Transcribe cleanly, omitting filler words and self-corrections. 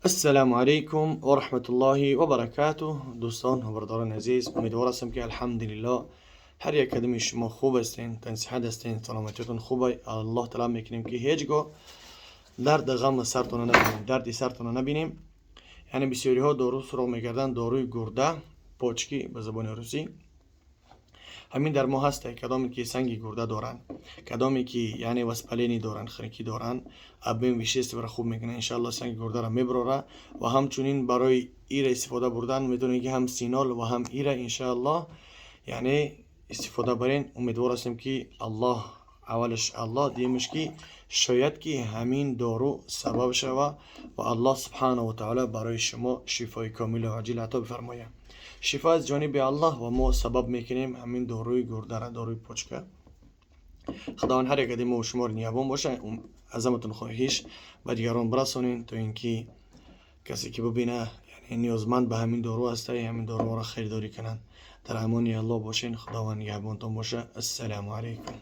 السلام علیکم و رحمت الله و برکاته. دوستان و برادران عزیز، امیدوار هستم که الحمدلله هر یک کدوم شما خوب هستین، تن صحت هستین، سلامتیتون خوبه. الله تعالی میکنیم که هیچگاه درد غم سرتون نبینیم، دردی سرتون نبینیم. یعنی بسیاری ها دارو سراغ میگردن، داروی گرده، پاچکی به زبان روسی. همین در ما هسته، کدامی که سنگی گرده دارن، کدامی که یعنی وسپلینی دارن، خنکی دارن، ابین ویشیست برای خوب میکنه. انشالله سنگ گرده را میبراره و همچنین برای ایره استفاده بردن میتونه که هم سینال و هم ایره انشالله یعنی استفاده برین. امیدوار هستیم که الله اولش الله دیمش که شاید که همین دارو سبب شوه و الله سبحانه و تعالی برای شما شفای کامل و عاجل عطا بفرمایه. شفا از جانب الله و ما سبب میکنیم همین داروی گرده را، داروی پوچکه. خداوند هر یک از ما و شما نیابان باشه. ازمتون خواهش و دیگران برسونین تا اینکه کسی که ببینه یعنی نیازمند به همین دارو هسته، همین دارو را خریداری کنن. در امان الله باشین. خداوند نگهبانتون باشه. السلام علیکم.